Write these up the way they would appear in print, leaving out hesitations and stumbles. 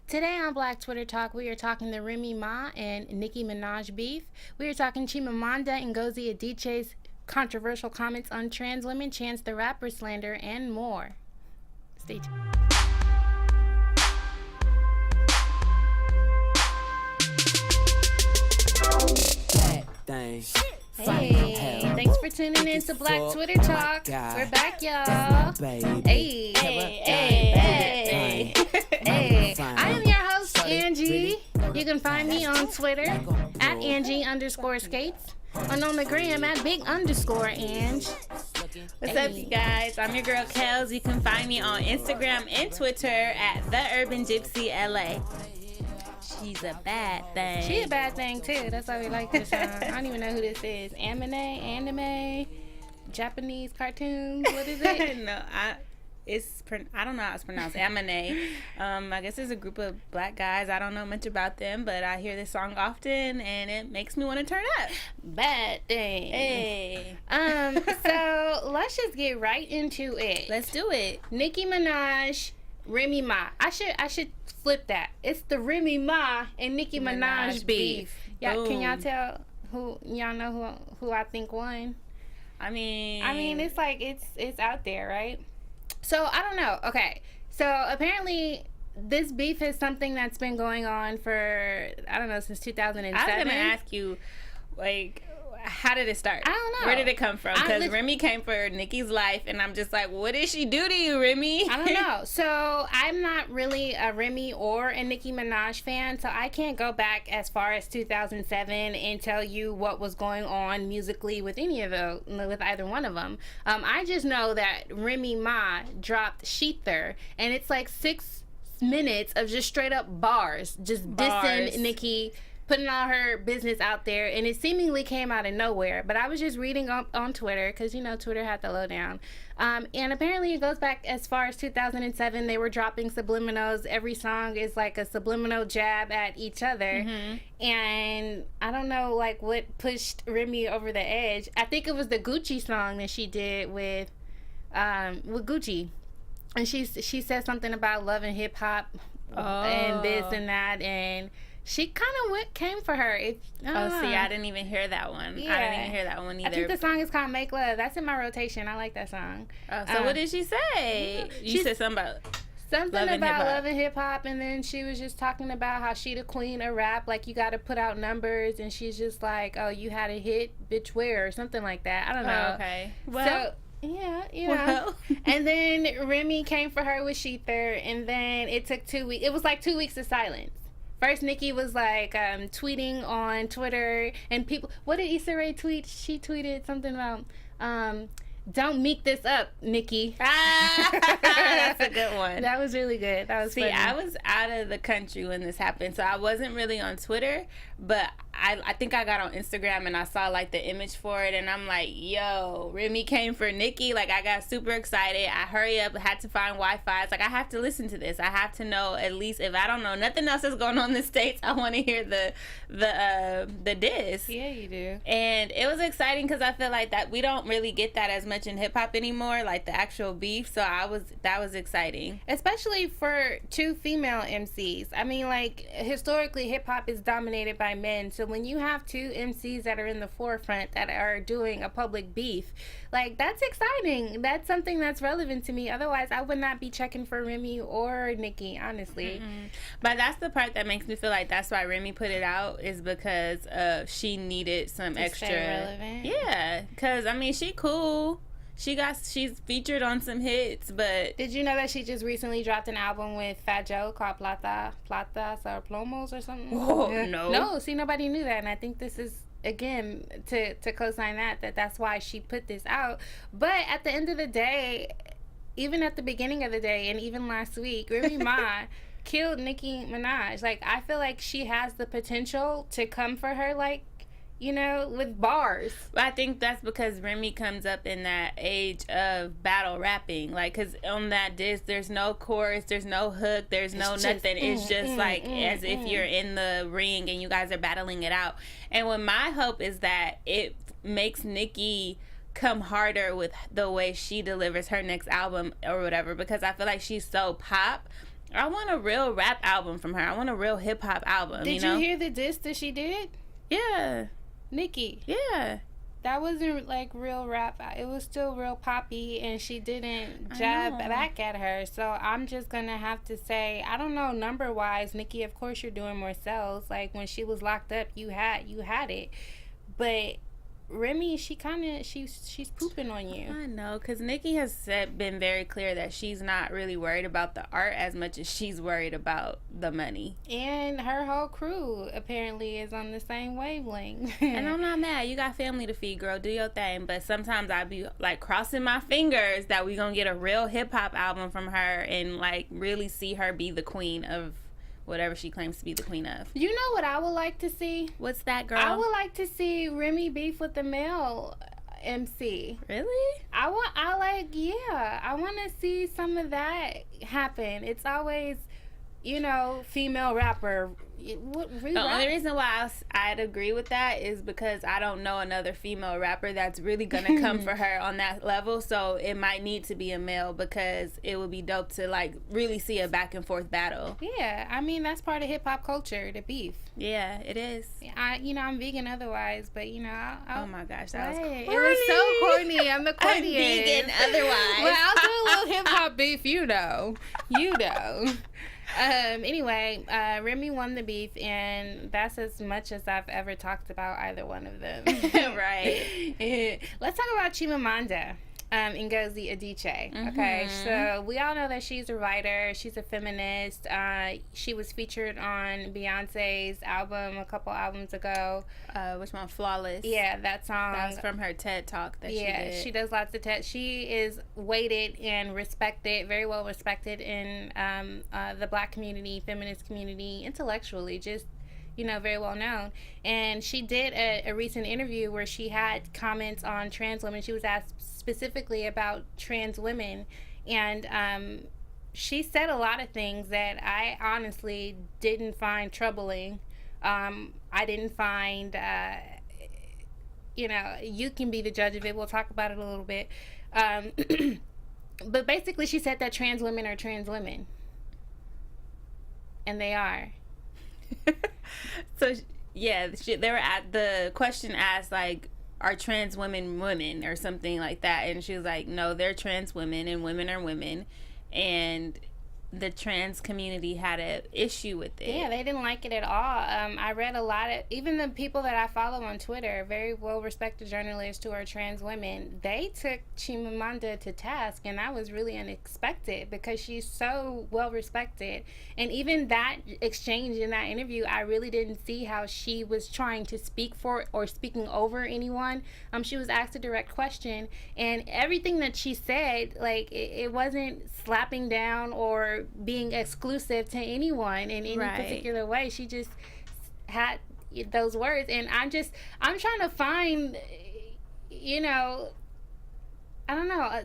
Today on Black Twitter Talk, we are talking the Remy Ma and Nicki Minaj beef. We are talking Chimamanda Ngozi Adichie's controversial comments on trans women, Chance the Rapper slander, and more. Stay tuned. Hey, thanks for tuning in to Black Twitter Talk. We're back, y'all. Hey. I am your host, Angie. You can find me on Twitter at Angie_skates and on the gram at Big_Ange. What's up, you guys? I'm your girl, Kels. You can find me on Instagram and Twitter at TheUrbanGypsyLA. She's a bad thing. She a bad thing, too. That's why we like this song. I don't even know who this is. Anime, Japanese cartoons. What is it? No, I don't know how it's pronounced. Anime. I guess it's a group of black guys. I don't know much about them, but I hear this song often, and it makes me want to turn up. Bad thing. Hey. So let's just get right into it. Let's do it. Nicki Minaj, Remy Ma. I should flip that. It's the Remy Ma and Nicki Minaj beef. Yeah, can y'all tell y'all know who I think won? I mean, it's like it's out there, right? So I don't know. Okay, so apparently this beef is something that's been going on for since 2007. I was gonna ask you, like, how did it start? I don't know. Where did it come from? Because Remy came for Nicki's life, and I'm just like, what did she do to you, Remy? I don't know. So I'm not really a Remy or a Nicki Minaj fan, so I can't go back as far as 2007 and tell you what was going on musically with with either one of them. I just know that Remy Ma dropped Sheether, and it's like 6 minutes of just straight up bars, dissing Nicki, putting all her business out there, and it seemingly came out of nowhere. But I was just reading on Twitter, because, Twitter had the lowdown. And apparently it goes back as far as 2007. They were dropping subliminals. Every song is like a subliminal jab at each other. Mm-hmm. And I don't know, like, what pushed Remy over the edge. I think it was the Gucci song that she did with Gucci. And she said something about love and hip-hop and this and that, and she kind of came for her. I didn't even hear that one. Yeah. I didn't even hear that one either. I think the song is called Make Love. That's in my rotation. I like that song. So what did she say? You said something about love and hip-hop, and then she was just talking about how she the queen of rap, like you got to put out numbers, and she's just like, oh, you had a hit, bitch, where, or something like that. I don't know. Okay. Well, yeah, And then Remy came for her with Sheether, and then it took 2 weeks. It was like 2 weeks of silence. First, Nicki was like tweeting on Twitter, and people. What did Issa Rae tweet? She tweeted something about, "Don't meek this up, Nicki." That's a good one. That was really good. That was funny. I was out of the country when this happened, so I wasn't really on Twitter, but I think I got on Instagram and I saw like the image for it, and I'm like, yo, Remy came for Nicki. Like, I got super excited. I hurry up, had to find Wi-Fi. It's like, I have to listen to this. I have to know, at least if I don't know nothing else that's going on in the States, I want to hear the diss. Yeah, you do. And it was exciting because I feel like that we don't really get that as much in hip hop anymore, like the actual beef. So that was exciting, especially for two female MCs. I mean, like, historically hip hop is dominated by men, so when you have two MCs that are in the forefront that are doing a public beef, like, that's exciting. That's something that's relevant to me. Otherwise, I would not be checking for Remy or Nicki, honestly. Mm-hmm. But that's the part that makes me feel like that's why Remy put it out, is because she needed some extra. Stay relevant. Yeah, because I mean, she cool. She's featured on some hits, but did you know that she just recently dropped an album with Fat Joe called Platas or Plomos or something? Oh, yeah. No, see, nobody knew that, and I think this is, again, to co-sign that's why she put this out. But at the end of the day, even at the beginning of the day, and even last week, Remy Ma killed Nicki Minaj. Like, I feel like she has the potential to come for her, like, with bars. I think that's because Remy comes up in that age of battle rapping. Like, because on that disc, there's no chorus, there's no hook, there's nothing. It's just as if you're in the ring and you guys are battling it out. And what my hope is that it makes Nicki come harder with the way she delivers her next album or whatever, because I feel like she's so pop. I want a real rap album from her. I want a real hip hop album. Did you hear the diss that she did? Yeah. Nicki. Yeah. That wasn't like real rap. It was still real poppy, and she didn't jab back at her. So I'm just gonna have to say, I don't know, number wise, Nicki, of course you're doing more sales. Like when she was locked up, you had it, but Remy, she's pooping on you. I know, because Nicki has been very clear that she's not really worried about the art as much as she's worried about the money. And her whole crew apparently is on the same wavelength. And I'm not mad. You got family to feed, girl. Do your thing. But sometimes I be like crossing my fingers that we gonna get a real hip hop album from her and like really see her be the queen of whatever she claims to be the queen of. You know what I would like to see? What's that, girl? I would like to see Remy beef with the male MC. Really? I want to see some of that happen. It's always, female rapper. The only reason why I'd agree with that is because I don't know another female rapper that's really gonna come for her on that level. So it might need to be a male because it would be dope to like really see a back and forth battle. Yeah, I mean that's part of hip hop culture, the beef. Yeah, it is. I'm vegan otherwise, but oh my gosh, that was corny. It was so corny. I'm the corniest. I'm vegan otherwise. Well, I'll do a little hip hop beef. Anyway, Remy won the beef, and that's as much as I've ever talked about either one of them. Right. Let's talk about Chimamanda Ngozi Adichie. Okay, so we all know that she's a writer. She's a feminist. She was featured on Beyonce's album a couple albums ago. Which one? Flawless. Yeah, that song. That's from her TED Talk that she did. Yeah, she does lots of TED. She is weighted and respected, very well respected in the Black community, feminist community, intellectually, just very well known. And she did a recent interview where she had comments on trans women. She was asked specifically about trans women, and she said a lot of things that I honestly didn't find troubling. I didn't find, you can be the judge of it. We'll talk about it a little bit. But basically she said that trans women are trans women. And they are. So yeah, they were at the question asked like, are trans women women or something like that, and she was like, no, they're trans women and women are women, and the trans community had an issue with it. Yeah, they didn't like it at all. I read a lot of, even the people that I follow on Twitter, very well-respected journalists who are trans women, they took Chimamanda to task, and that was really unexpected because she's so well-respected. And even that exchange in that interview, I really didn't see how she was trying to speak for or speaking over anyone. She was asked a direct question, and everything that she said, like, it wasn't slapping down or being exclusive to anyone in any particular way. She just had those words, and I'm trying to find, I don't know,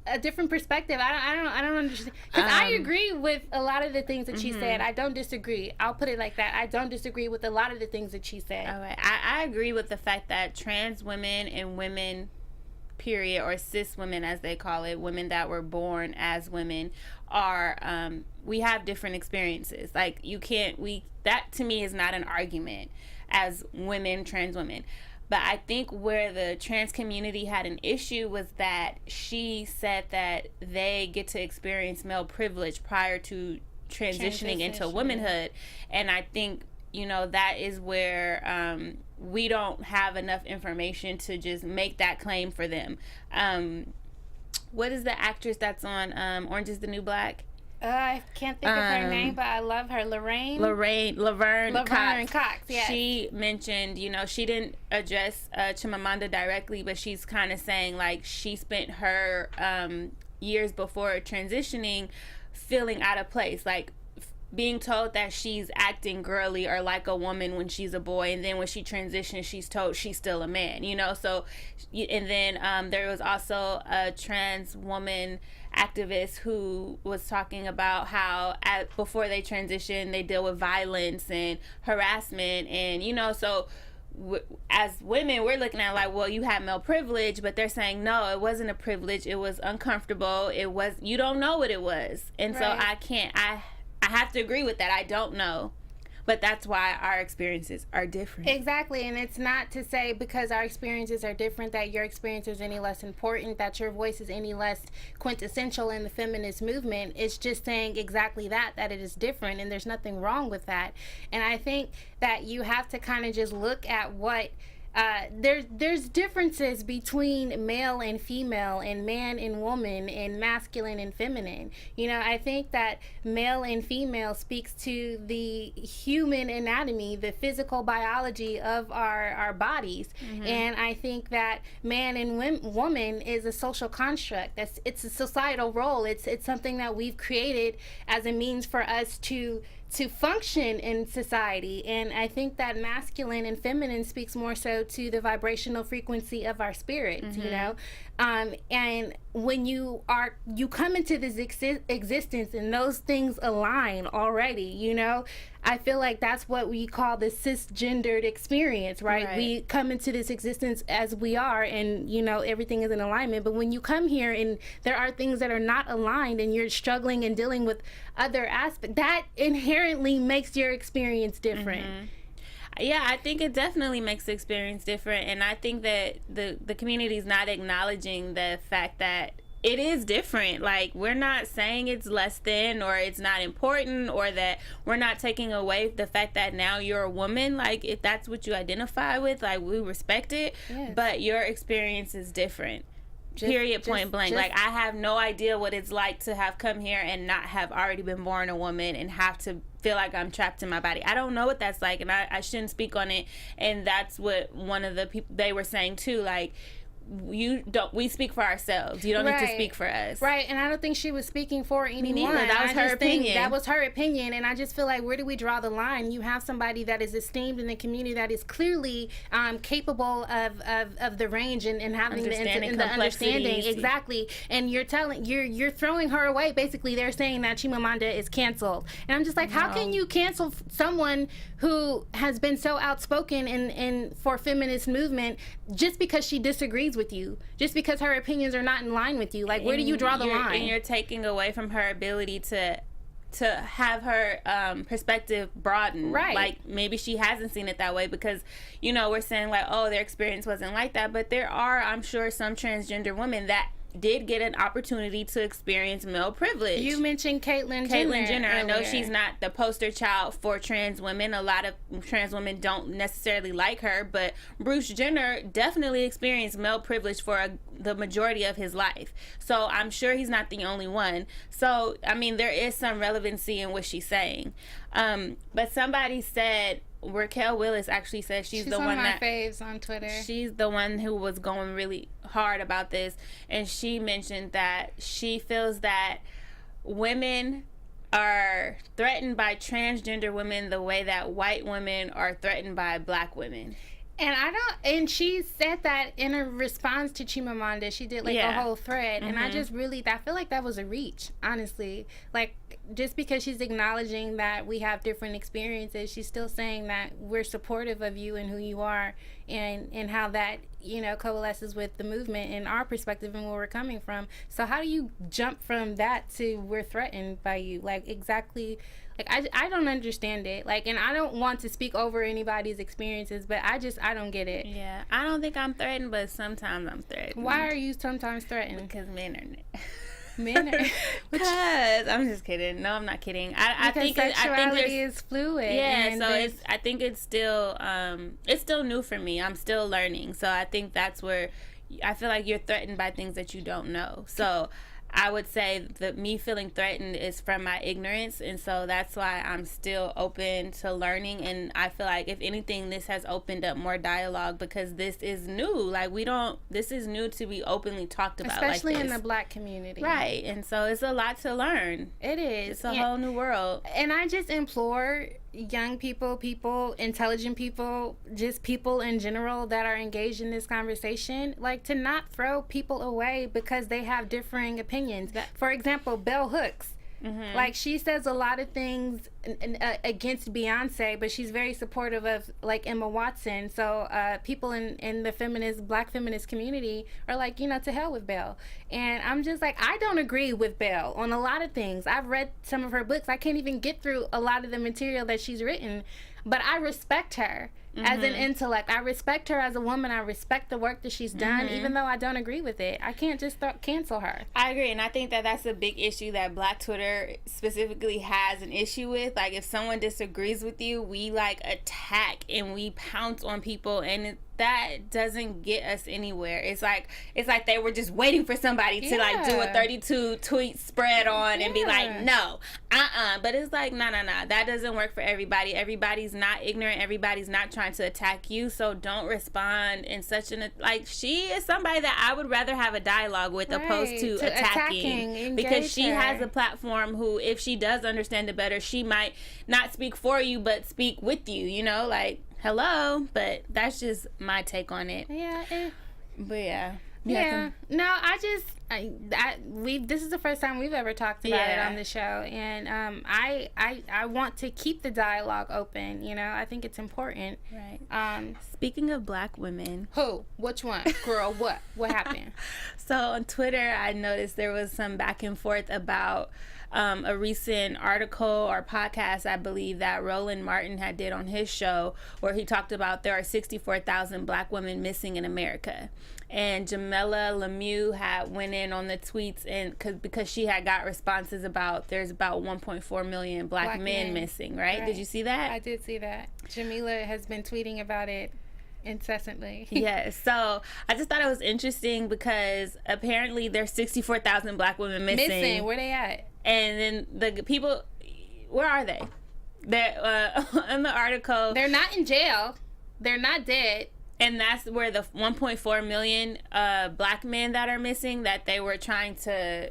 a different perspective. I don't understand, because I agree with a lot of the things that she said. I don't disagree. I'll put it like that. I don't disagree with a lot of the things that she said. All right. I agree with the fact that trans women and women, period, or cis women as they call it, women that were born as women, are we have different experiences. Like that to me is not an argument as women, trans women. But I think where the trans community had an issue was that she said that they get to experience male privilege prior to transitioning into womanhood. And I think, that is where we don't have enough information to just make that claim for them. What is the actress that's on Orange is the New Black? I can't think of her name, but I love her. Laverne Cox. Yes. She mentioned, she didn't address Chimamanda directly, but she's kind of saying like she spent her years before transitioning feeling out of place, like being told that she's acting girly or like a woman when she's a boy, and then when she transitions she's told she's still a man, so, and then there was also a trans woman activist who was talking about how before they transition they deal with violence and harassment, and so as women we're looking at like, well, you have male privilege, but they're saying no, it wasn't a privilege, it was uncomfortable, you don't know what it was. And so I have to agree with that. I don't know. But that's why our experiences are different. Exactly, and it's not to say because our experiences are different that your experience is any less important, that your voice is any less quintessential in the feminist movement. It's just saying exactly that it is different, and there's nothing wrong with that. And I think that you have to kind of just look at what there's differences between male and female, and man and woman, and masculine and feminine. You know, I think that male and female speaks to the human anatomy, the physical biology of our bodies. And I think that man and woman is a social construct. It's a societal role. It's something that we've created as a means for us to function in society. And I think that masculine and feminine speaks more so to the vibrational frequency of our spirits, you know. And when you come into this existence and those things align already, you know, I feel like that's what we call the cisgendered experience, right? We come into this existence as we are, and, you know, everything is in alignment. But when you come here and there are things that are not aligned and you're struggling and dealing with other aspects, that inherently makes your experience different. Yeah, I think it definitely makes the experience different, and I think that the community is not acknowledging the fact that it is different. Like, we're not saying it's less than or it's not important, or that we're not taking away the fact that now you're a woman. Like, if that's what you identify with, like, we respect it, but your experience is different. Period, point blank. Like, I have no idea what it's like to have come here and not have already been born a woman and have to feel like I'm trapped in my body. I don't know what that's like, and I shouldn't speak on it. And that's what one of the people, they were saying too, like, we speak for ourselves. You don't need to speak for us. Right, and I don't think she was speaking for anyone. That was her opinion. That was her opinion, and I just feel like, where do we draw the line? You have somebody that is esteemed in the community, that is clearly capable of the range and having the understanding. Exactly. And you're throwing her away. Basically, they're saying that Chimamanda is canceled. And I'm just like, how can you cancel someone who has been so outspoken in for feminist movement just because she disagrees with you, just because her opinions are not in line with you? Like, where do you draw the line? And you're taking away from her ability to have her perspective broaden. Right. Like, maybe she hasn't seen it that way because, you know, we're saying like, oh, their experience wasn't like that, but there are, I'm sure, some transgender women that did get an opportunity to experience male privilege. You mentioned Caitlyn Jenner. I know she's not the poster child for trans women. A lot of trans women don't necessarily like her, but Bruce Jenner definitely experienced male privilege for the majority of his life. So I'm sure he's not the only one. So, I mean, there is some relevancy in what she's saying. But somebody said, Raquel Willis actually said she's the one that faves on Twitter. She's the one who was going really hard about this, and she mentioned that she feels that women are threatened by transgender women the way that white women are threatened by black women. And she said that in a response to Chimamanda. She did a whole thread, and I feel like that was a reach, honestly. Like, just because she's acknowledging that we have different experiences, she's still saying that we're supportive of you and who you are, and how that, you know, coalesces with the movement and our perspective and where we're coming from. So how do you jump from that to we're threatened by you? Like, exactly. Like, I don't understand it. Like, and I don't want to speak over anybody's experiences, but I don't get it. Yeah, I don't think I'm threatened, but sometimes I'm threatened. Why are you sometimes threatened? Because men are men are. Because I'm just kidding. No, I'm not kidding. I think sexuality is fluid. Yeah, so I think it's still new for me. I'm still learning. So I think that's where I feel like you're threatened by things that you don't know. So I would say that me feeling threatened is from my ignorance, and so that's why I'm still open to learning. And I feel like, if anything, this has opened up more dialogue, because this is new. Like, this is new to be openly talked about, especially like in the black community, right? And so it's a lot to learn. It is. It's a whole new world. And I just implore young people, intelligent people, just people in general that are engaged in this conversation, like, to not throw people away because they have differing opinions. For example, Bell Hooks. Like, she says a lot of things against Beyonce, but she's very supportive of, like, Emma Watson. So people in the black feminist community are like, you know, to hell with Belle. And I'm just like, I don't agree with Belle on a lot of things. I've read some of her books. I can't even get through a lot of the material that she's written, but I respect her as an intellect. I respect her as a woman. I respect the work that she's done, even though I don't agree with it. I can't just cancel her. I agree, and I think that that's a big issue that Black Twitter specifically has an issue with. Like, if someone disagrees with you, we, like, attack and we pounce on people, and that doesn't get us anywhere. It's like they were just waiting for somebody to like do a 32 tweet spread on and be like, no, but it's like, no, that doesn't work for everybody. Everybody's not ignorant. Everybody's not trying to attack you, so don't respond in such an, like, she is somebody that I would rather have a dialogue with opposed to attacking because she has a platform who, if she does understand it better, she might not speak for you but speak with you, you know, like, hello. But that's just my take on it. But no, this is the first time we've ever talked about it on the show, and I want to keep the dialogue open. You know, I think it's important. Right. Speaking of Black women, which one, girl? What happened? So on Twitter, I noticed there was some back and forth about a recent article or podcast, I believe, that Roland Martin had did on his show, where he talked about there are 64,000 Black women missing in America. And Jamila Lemieux had went in on the tweets, and because she had got responses about there's about 1.4 million black men missing, right? Did you see that? I did see that. Jamila has been tweeting about it incessantly. Yes. So I just thought it was interesting because apparently there's 64,000 Black women missing. Where they at? And then the people, where are they? They're in the article. They're not in jail. They're not dead. And that's where the 1.4 million Black men that are missing, that they were trying to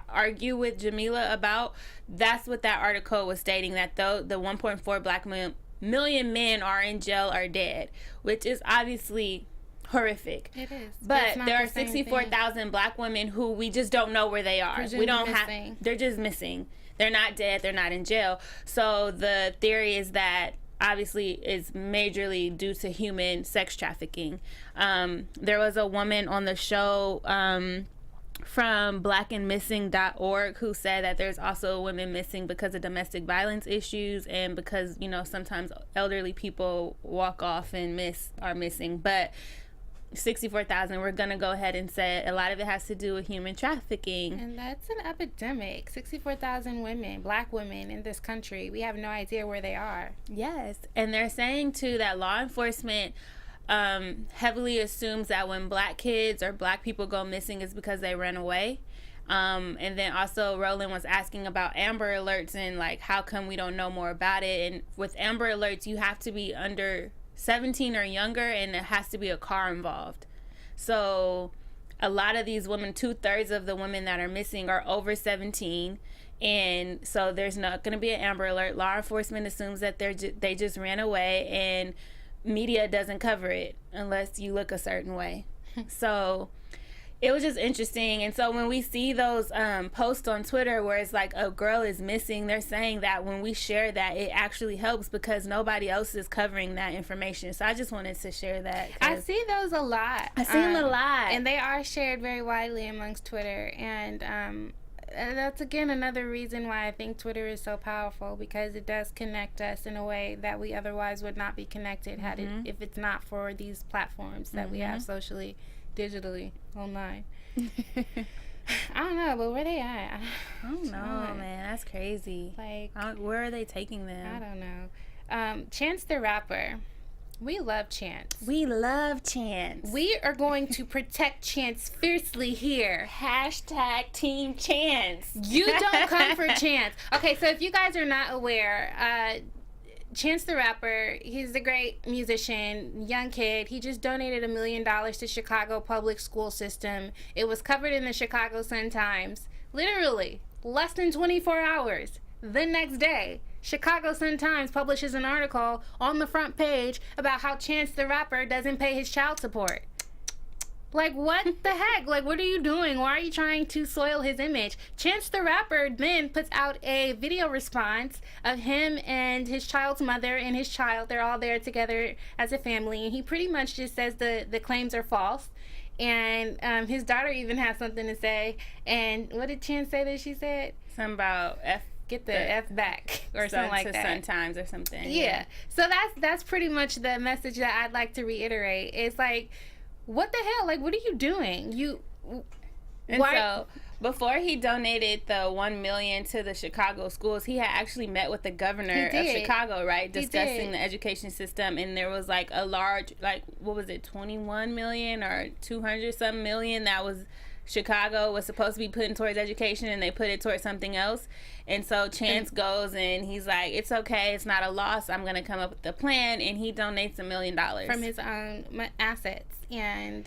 argue with Jamila about. That's what that article was stating, that though the 1.4 million men are in jail or dead, which is obviously horrific. It is. But there are 64,000 Black women who we just don't know where they are. We don't have. They're just missing. They're not dead. They're not in jail. So the theory is that obviously is majorly due to human sex trafficking. There was a woman on the show from blackandmissing.org who said that there's also women missing because of domestic violence issues and because, you know, sometimes elderly people walk off and are missing. But 64,000, we're going to go ahead and say a lot of it has to do with human trafficking. And that's an epidemic. 64,000 women, Black women in this country. We have no idea where they are. Yes. And they're saying, too, that law enforcement heavily assumes that when Black kids or Black people go missing, it's because they ran away. And then also Roland was asking about Amber Alerts and, like, how come we don't know more about it? And with Amber Alerts, you have to be under 17 or younger, and it has to be a car involved. So a lot of these women, 2/3 of the women that are missing are over 17, and so there's not going to be an Amber Alert. Law enforcement assumes that they just ran away, and media doesn't cover it unless you look a certain way. So it was just interesting. And so when we see those posts on Twitter where it's like a girl is missing, they're saying that when we share that, it actually helps because nobody else is covering that information. So I just wanted to share that. I see those a lot. I see them a lot. And they are shared very widely amongst Twitter. And that's, again, another reason why I think Twitter is so powerful, because it does connect us in a way that we otherwise would not be connected if it's not for these platforms that we have socially, digitally, online. I don't know, but where they at? I don't know, man. That's crazy. Like, where are they taking them? I don't know. Chance the Rapper. We love Chance. We love Chance. We are going to protect Chance fiercely here. Hashtag Team Chance. You don't come for Chance. Okay, so if you guys are not aware, Chance the Rapper, he's a great musician, young kid. He just donated $1 million to Chicago public school system. It was covered in the Chicago Sun-Times. Literally, less than 24 hours. The next day, Chicago Sun-Times publishes an article on the front page about how Chance the Rapper doesn't pay his child support. Like, what the heck? Like, what are you doing? Why are you trying to soil his image? Chance the Rapper then puts out a video response of him and his child's mother and his child. They're all there together as a family. And he pretty much just says the claims are false. And his daughter even has something to say. And what did Chance say that she said? Something about get the F back or something like that. Sun Times or something. Yeah. So that's pretty much the message that I'd like to reiterate. It's like, what the hell? Like, what are you doing? So before he donated the $1 million to the Chicago schools, he had actually met with the governor of Chicago, right, discussing the education system, and there was like a large, like, what was it, 21 million or 200 some million that was Chicago was supposed to be putting towards education, and they put it towards something else. And so Chance goes and he's like, it's okay, it's not a loss, I'm gonna come up with the plan, and he donates $1 million from his own assets. And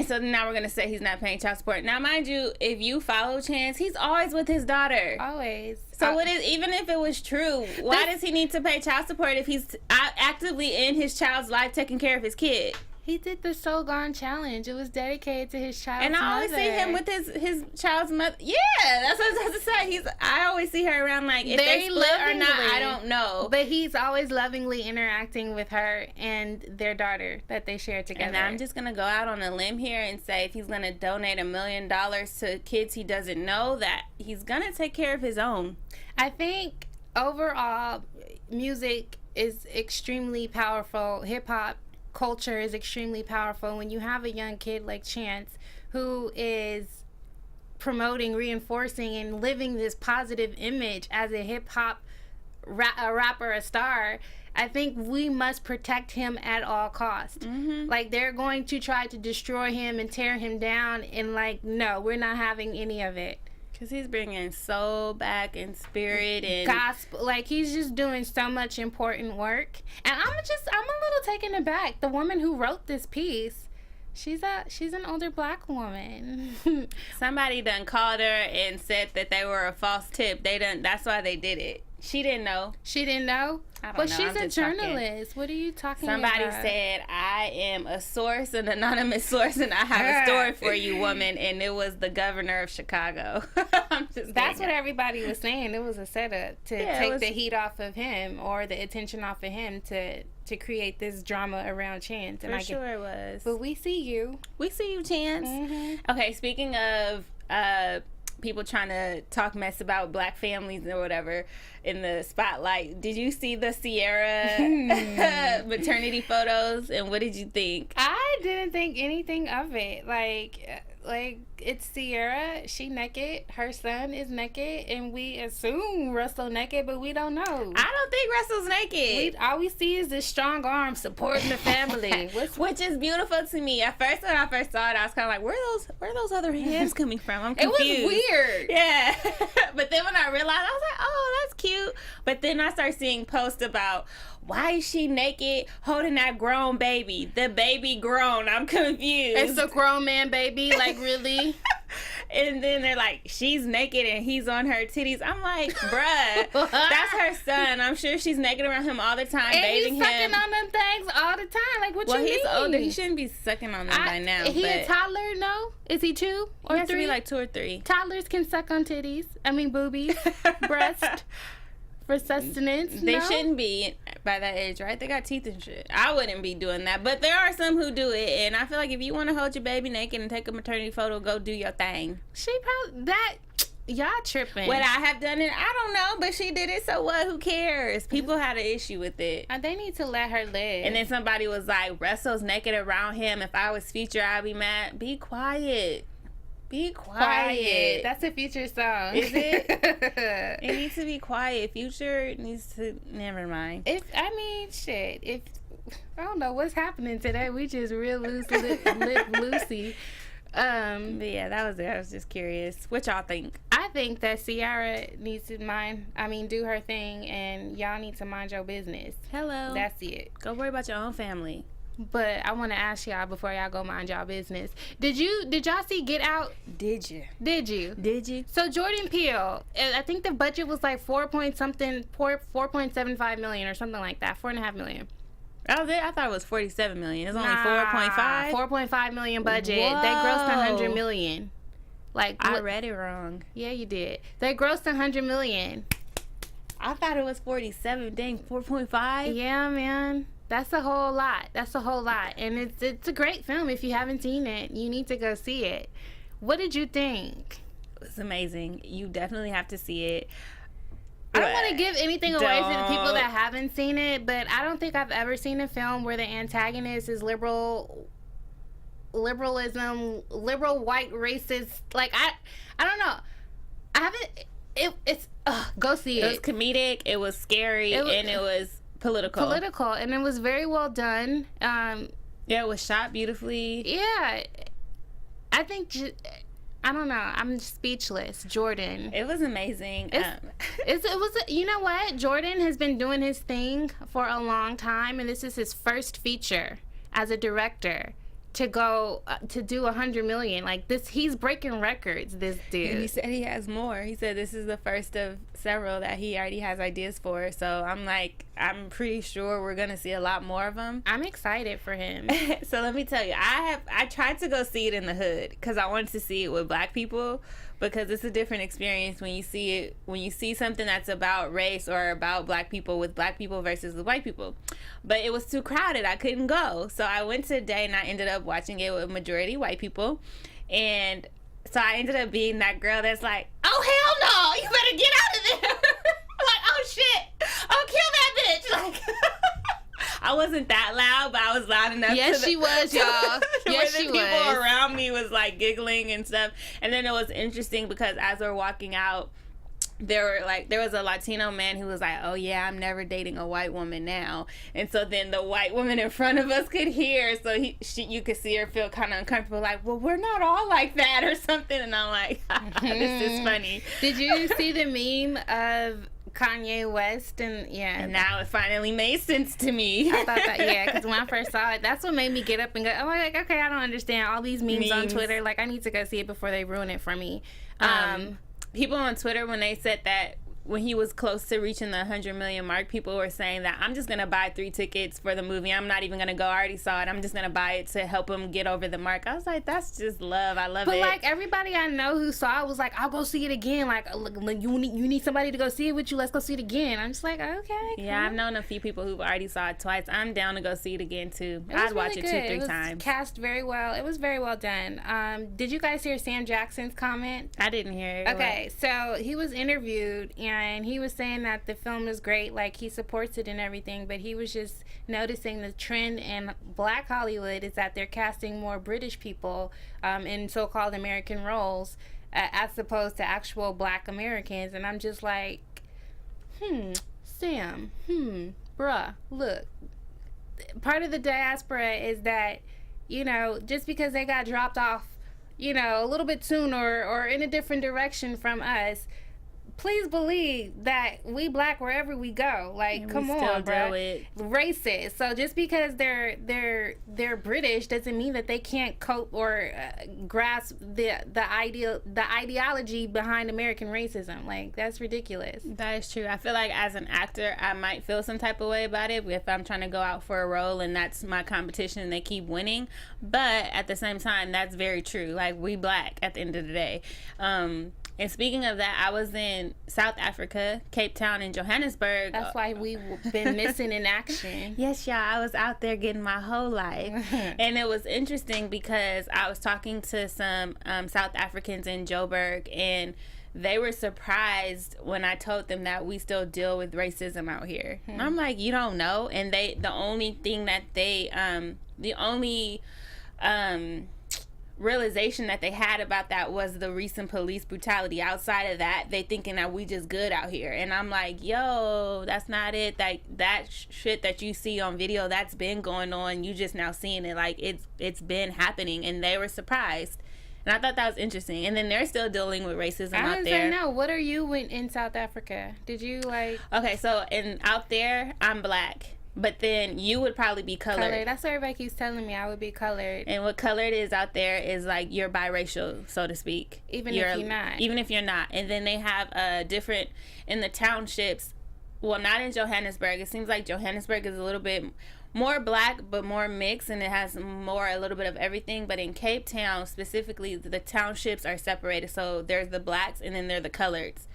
so now we're gonna say he's not paying child support. Now, mind you, if you follow Chance, he's always with his daughter. Always. So what is, even if it was true, why does he need to pay child support if he's actively in his child's life taking care of his kid? He did the So Gone challenge. It was dedicated to his child's mother. And I always see him with his child's mother. Yeah, that's what I was about to say. I always see her around, like, if they split or not, I don't know. But he's always lovingly interacting with her and their daughter that they share together. And I'm just going to go out on a limb here and say, if he's going to donate $1 million to kids he doesn't know, that he's going to take care of his own. I think overall, music is extremely powerful. Hip-hop culture is extremely powerful. When you have a young kid like Chance who is promoting, reinforcing, and living this positive image as a hip-hop rapper, a star, I think we must protect him at all costs. Mm-hmm. Like, they're going to try to destroy him and tear him down, and like, no, we're not having any of it. Because he's bringing soul back and spirit and gospel. Like, he's just doing so much important work. And I'm a little taken aback. The woman who wrote this piece, she's an older black woman. Somebody done called her and said that they were a false tip. That's why they did it. She didn't know. She didn't know? I don't but know. She's a journalist. What are you talking about? Somebody said, I am a source, an anonymous source, and I have a story for you, woman. And it was the governor of Chicago. That's what everybody was saying. It was a setup to take the heat off of him, or the attention off of him, to create this drama around Chance. And sure it was. But we see you. We see you, Chance. Mm-hmm. Okay, speaking of people trying to talk mess about black families or whatever in the spotlight, did you see the Sierra maternity photos, and what did you think? I didn't think anything of it. Like it's Sierra, she naked, her son is naked, and we assume Russell naked, but we don't know. I don't think Russell's naked. All we see is this strong arm supporting the family. Which is beautiful to me. At first, when I first saw it, I was kind of like, where are those other hands coming from? I'm confused. It was weird. Yeah. But then when I realized, I was like, oh, that's cute. But then I started seeing posts about, why is she naked holding that grown baby? The baby grown. I'm confused. It's a grown man baby. Like, really? And then they're like, she's naked and he's on her titties. I'm like, bruh, that's her son. I'm sure she's naked around him all the time, and bathing him. He's sucking on them things all the time. Like, what you mean? Well, he's older. He shouldn't be sucking on them by now. He a toddler? No? Is he 2 or 3? He has to be like 2 or 3. Toddlers can suck on titties. I mean, boobies, breast. For sustenance. They shouldn't be by that age, right? They got teeth and shit. I wouldn't be doing that, but there are some who do it, and I feel like if you want to hold your baby naked and take a maternity photo, go do your thing. She probably y'all tripping. Would I have done it? I don't know, but she did it, so what? Who cares? People had an issue with it. They need to let her live. And then somebody was like, Russell's naked around him. If I was Future, I'd be mad. Be quiet. Be quiet. That's a Future song. Is it? It needs to be quiet. Future needs to. Never mind. If I don't know what's happening today. We just real loose, loosey. But yeah, that was it. I was just curious. What y'all think? I think that Ciara needs to do her thing, and y'all need to mind your business. Hello. That's it. Go worry about your own family. But I want to ask y'all before y'all go mind y'all business. Did y'all see Get Out? Did you? Did you? So Jordan Peele, I think the budget was like 4.75 million or something like that, 4.5 million. Oh, I thought it was 47 million. It's only 4.5. 4.5 million budget. Whoa. They grossed 100 million. Like I read it wrong. Yeah, you did. They grossed 100 million. I thought it was 47. Dang, 4.5. Yeah, man. That's a whole lot. And it's a great film. If you haven't seen it, you need to go see it. What did you think? It's amazing. You definitely have to see it. I don't want to give anything away to the people that haven't seen it, but I don't think I've ever seen a film where the antagonist is liberalism, liberal white racist. Like I don't know. I haven't. It's go see it. It was comedic. It was scary, and it was political, and it was very well done. Yeah, it was shot beautifully. Yeah, I think. I don't know. I'm speechless. Jordan. It was amazing. It was. You know what? Jordan has been doing his thing for a long time, and this is his first feature as a director to go to do 100 million. Like this, he's breaking records. This dude. And he said he has more. He said this is the first of several that he already has ideas for. So I'm pretty sure we're gonna see a lot more of them. I'm excited for him. So let me tell you, I tried to go see it in the hood because I wanted to see it with black people, because it's a different experience when you see something that's about race or about black people with black people versus the white people. But it was too crowded. I couldn't go. So I went today and I ended up watching it with majority white people. And so I ended up being that girl that's like, oh, hell no, you better get out of there. I'm like, oh, shit. Oh, kill that bitch. Like, I wasn't that loud, but I was loud enough. Yes, she was, y'all. Yes, she was. People around me was like giggling and stuff. And then it was interesting because as we're walking out, there was a Latino man who was like, oh yeah, I'm never dating a white woman now. And so then the white woman in front of us could hear, so you could see her feel kind of uncomfortable, like, well, we're not all like that or something. And I'm like, this is funny. Did you see the meme of Kanye West? And now it finally made sense to me. I thought that, yeah, because when I first saw it, that's what made me get up and go, oh, like, okay, I don't understand all these memes on Twitter. Like, I need to go see it before they ruin it for me. People on Twitter, when they said that when he was close to reaching the 100 million mark, people were saying that I'm just going to buy 3 tickets for the movie. I'm not even going to go. I already saw it. I'm just going to buy it to help him get over the mark. I was like, that's just love. I love it. But like everybody I know who saw it was like, I'll go see it again. Like, you need somebody to go see it with you. Let's go see it again. I'm just like, okay. Yeah, I've known a few people who've already saw it twice. I'm down to go see it again too. I'd watch it 2-3 times. It was cast very well. It was very well done. Did you guys hear Sam Jackson's comment? I didn't hear it. Okay, so he was interviewed and he was saying that the film is great, like he supports it and everything, but he was just noticing the trend in Black Hollywood is that they're casting more British people in so-called American roles as opposed to actual Black Americans. And I'm just like, Sam, bruh, look, part of the diaspora is that, you know, just because they got dropped off, you know, a little bit sooner or in a different direction from us, please believe that we Black wherever we go. Like, and come on, bro. Racist. So just because they're British doesn't mean that they can't cope or grasp the ideology behind American racism. Like, that's ridiculous. That is true. I feel like as an actor, I might feel some type of way about it if I'm trying to go out for a role and that's my competition and they keep winning. But at the same time, that's very true. Like, we Black at the end of the day. And speaking of that, I was in South Africa, Cape Town, and Johannesburg. That's why we've been missing in action. Yes, y'all. I was out there getting my whole life. And it was interesting because I was talking to some South Africans in Joburg, and they were surprised when I told them that we still deal with racism out here. And I'm like, you don't know? And the only thing that realization that they had about that was the recent police brutality. Outside of that, they thinking that we just good out here. And I'm like, yo, that's not it. Like, that shit that you see on video, that's been going on. You just now seeing it. Like, it's been happening. And they were surprised. And I thought that was interesting. And then they're still dealing with racism out there. I know. What are you in South Africa? Did you like... Okay, so out there, I'm Black. But then you would probably be colored. That's what everybody keeps telling me. I would be colored. And what colored is out there is like you're biracial, so to speak. Even if you're not. Even if you're not. And then they have different in the townships. Well, not in Johannesburg. It seems like Johannesburg is a little bit more black but more mixed, and it has a little bit of everything. But in Cape Town specifically, the townships are separated, so there's the blacks and then there are the coloreds,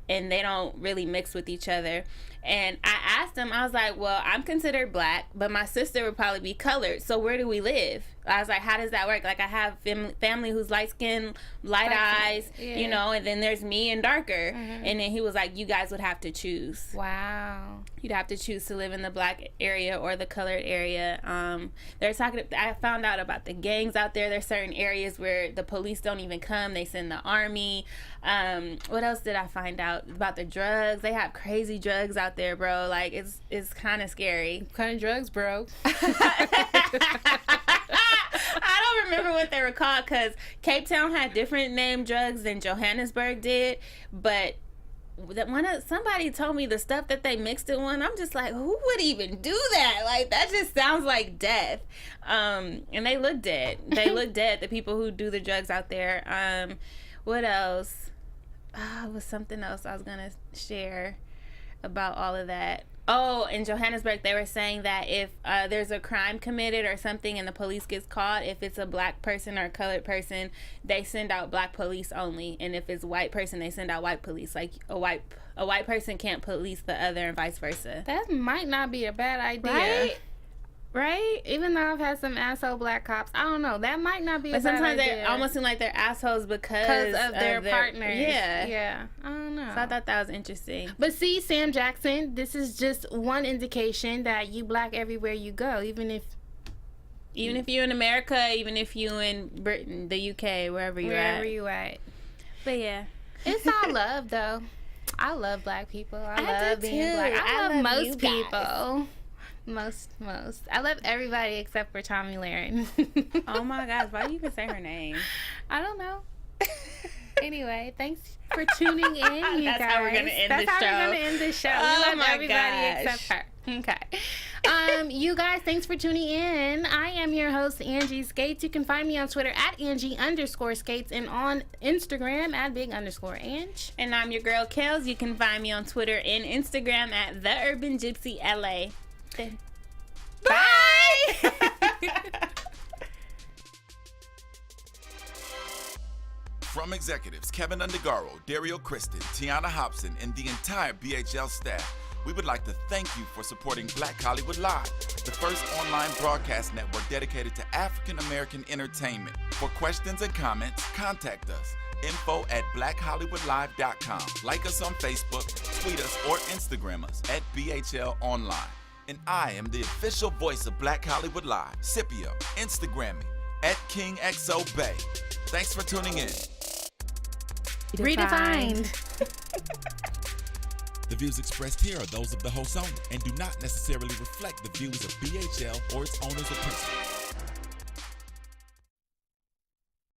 and they don't really mix with each other. And I asked them, I was like, well, I'm considered black, but my sister would probably be colored, so where do we live? I was like, how does that work? Like, I have family who's light skinned, light eyes, you know, and then there's me and darker. And then he was like, you guys would have to choose. Wow. You'd have to choose to live in the black area or the colored area. I found out about the gangs out there. There's certain areas where the police don't even come. They send the army. What else did I find out about the drugs? They have crazy drugs out there, bro. Like, it's kind of scary. What kind of drugs, bro? I don't remember what they were called, because Cape Town had different name drugs than Johannesburg did, but somebody told me the stuff that they mixed in one. I'm just like, who would even do that? Like, that just sounds like death. And they look dead. The people who do the drugs out there. What else? It was something else I was gonna share about all of that. Oh, in Johannesburg, they were saying that if there's a crime committed or something and the police gets caught, if it's a black person or a colored person, they send out black police only. And if it's a white person, they send out white police. Like, a white person can't police the other and vice versa. That might not be a bad idea. Right? Even though I've had some asshole black cops, I don't know. That might not be a bad idea. But sometimes they almost seem like they're assholes because of their partners. Yeah. Yeah. I don't know. So I thought that was interesting. But see, Sam Jackson, this is just one indication that you black everywhere you go, even if you're in America, even if you in Britain, the UK, wherever you at. But yeah. It's all love, though. I love black people. I love being black. I love most people. Most. I love everybody except for Tommy Lahren. Oh my gosh, why do you even say her name? I don't know. Anyway, thanks for tuning in, you guys. That's how we're going to end the show. That's how we're going to end the show. Oh, we love everybody except her. Okay. You guys, thanks for tuning in. I am your host, Angie Skates. You can find me on Twitter at Angie_Skates and on Instagram at Big_Ange. And I'm your girl, Kels. You can find me on Twitter and Instagram at The Urban Gypsy LA. Bye! From executives Keven Undergaro, Dario Kristen, Tiana Hobson, and the entire BHL staff, we would like to thank you for supporting Black Hollywood Live, the first online broadcast network dedicated to African American entertainment. For questions and comments, contact us. info@blackhollywoodlive.com. Like us on Facebook, tweet us, or Instagram us at BHL Online. And I am the official voice of Black Hollywood Live, Scipio. Instagram me at KingXOBay. Thanks for tuning in. Redefined. The views expressed here are those of the host only and do not necessarily reflect the views of BHL or its owners or principals.